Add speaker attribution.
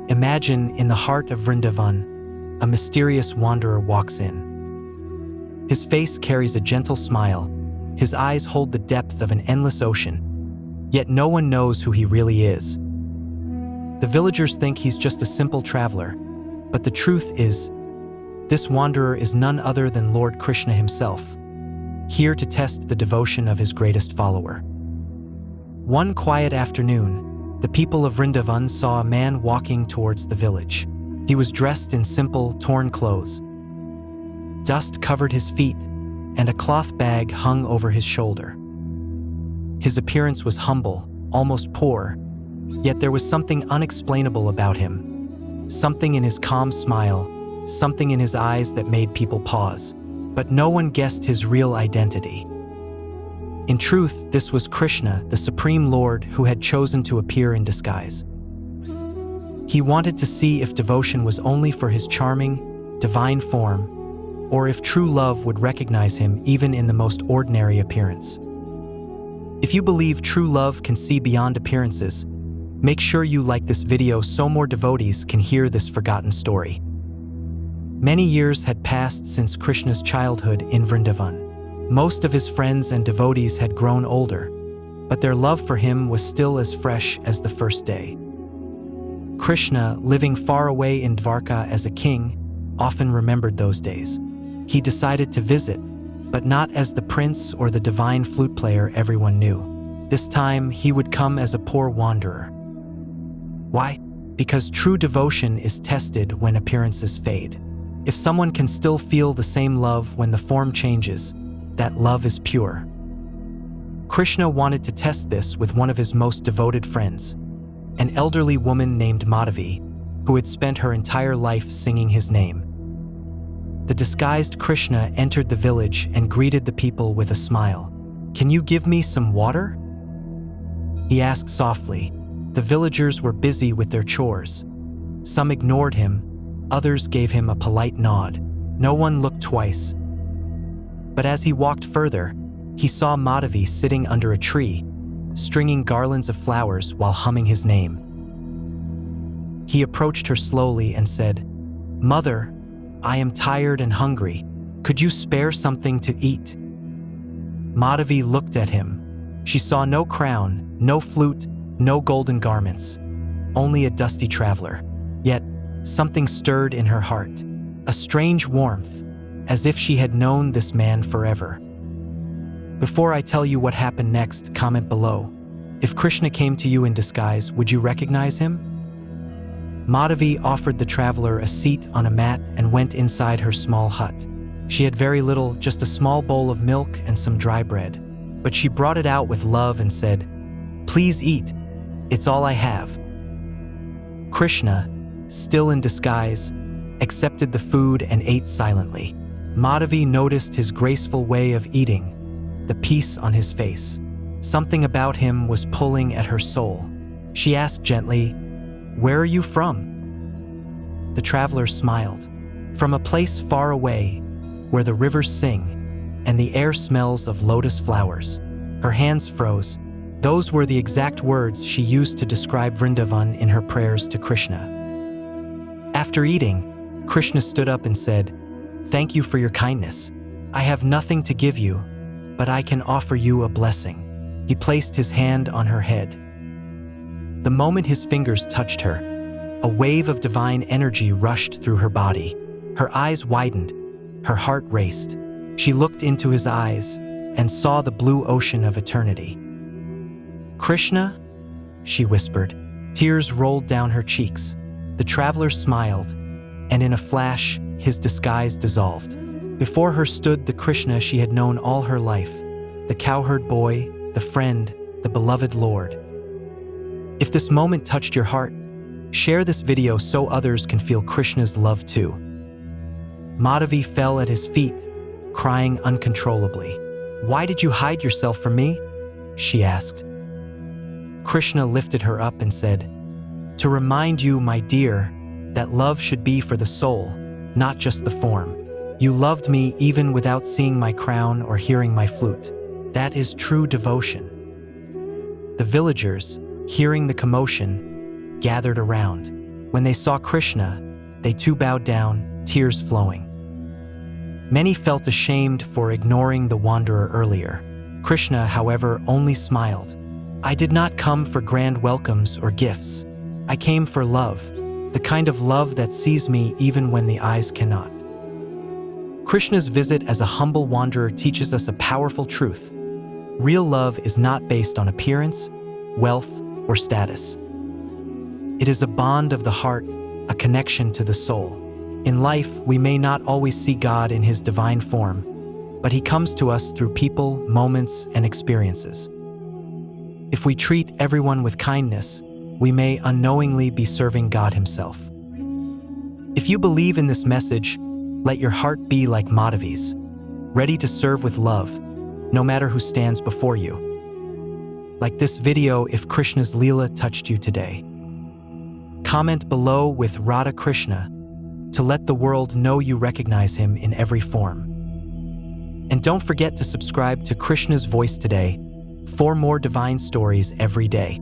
Speaker 1: Imagine, in the heart of Vrindavan, a mysterious wanderer walks in. His face carries a gentle smile, his eyes hold the depth of an endless ocean, yet no one knows who he really is. The villagers think he's just a simple traveler, but the truth is, this wanderer is none other than Lord Krishna himself, here to test the devotion of his greatest follower. One quiet afternoon, the people of Vrindavan saw a man walking towards the village. He was dressed in simple, torn clothes. Dust covered his feet, and a cloth bag hung over his shoulder. His appearance was humble, almost poor, yet there was something unexplainable about him. Something in his calm smile, something in his eyes that made people pause. But no one guessed his real identity. In truth, this was Krishna, the Supreme Lord, who had chosen to appear in disguise. He wanted to see if devotion was only for his charming, divine form, or if true love would recognize him even in the most ordinary appearance. If you believe true love can see beyond appearances, make sure you like this video so more devotees can hear this forgotten story. Many years had passed since Krishna's childhood in Vrindavan. Most of his friends and devotees had grown older, but their love for him was still as fresh as the first day. Krishna, living far away in Dwarka as a king, often remembered those days. He decided to visit, but not as the prince or the divine flute player everyone knew. This time, he would come as a poor wanderer. Why? Because true devotion is tested when appearances fade. If someone can still feel the same love when the form changes, that love is pure. Krishna wanted to test this with one of his most devoted friends, an elderly woman named Madhavi, who had spent her entire life singing his name. The disguised Krishna entered the village and greeted the people with a smile. "Can you give me some water?" he asked softly. The villagers were busy with their chores. Some ignored him, others gave him a polite nod. No one looked twice. But as he walked further, he saw Madhavi sitting under a tree, stringing garlands of flowers while humming his name. He approached her slowly and said, "Mother, I am tired and hungry. Could you spare something to eat?" Madhavi looked at him. She saw no crown, no flute, no golden garments, only a dusty traveler. Yet, something stirred in her heart, a strange warmth, as if she had known this man forever. Before I tell you what happened next, comment below. If Krishna came to you in disguise, would you recognize him? Madhavi offered the traveler a seat on a mat and went inside her small hut. She had very little, just a small bowl of milk and some dry bread. But she brought it out with love and said, "Please eat. It's all I have." Krishna, still in disguise, accepted the food and ate silently. Madhavi noticed his graceful way of eating, the peace on his face. Something about him was pulling at her soul. She asked gently, "Where are you from?" The traveler smiled. "From a place far away, where the rivers sing, and the air smells of lotus flowers." Her hands froze. Those were the exact words she used to describe Vrindavan in her prayers to Krishna. After eating, Krishna stood up and said, "Thank you for your kindness. I have nothing to give you, but I can offer you a blessing." He placed his hand on her head. The moment his fingers touched her, a wave of divine energy rushed through her body. Her eyes widened, her heart raced. She looked into his eyes and saw the blue ocean of eternity. "Krishna?" she whispered. Tears rolled down her cheeks. The traveler smiled, and in a flash, his disguise dissolved. Before her stood the Krishna she had known all her life, the cowherd boy, the friend, the beloved Lord. If this moment touched your heart, share this video so others can feel Krishna's love too. Madhavi fell at his feet, crying uncontrollably. "Why did you hide yourself from me?" she asked. Krishna lifted her up and said, "To remind you, my dear, that love should be for the soul, not just the form. You loved me even without seeing my crown or hearing my flute. That is true devotion." The villagers, hearing the commotion, gathered around. When they saw Krishna, they too bowed down, tears flowing. Many felt ashamed for ignoring the wanderer earlier. Krishna, however, only smiled. "I did not come for grand welcomes or gifts. I came for love, the kind of love that sees me even when the eyes cannot." Krishna's visit as a humble wanderer teaches us a powerful truth. Real love is not based on appearance, wealth, or status. It is a bond of the heart, a connection to the soul. In life, we may not always see God in His divine form, but He comes to us through people, moments, and experiences. If we treat everyone with kindness, we may unknowingly be serving God Himself. If you believe in this message, let your heart be like Madhavi's, ready to serve with love, no matter who stands before you. Like this video if Krishna's Leela touched you today. Comment below with Radha Krishna to let the world know you recognize Him in every form. And don't forget to subscribe to Krishna's Voice today for more divine stories every day.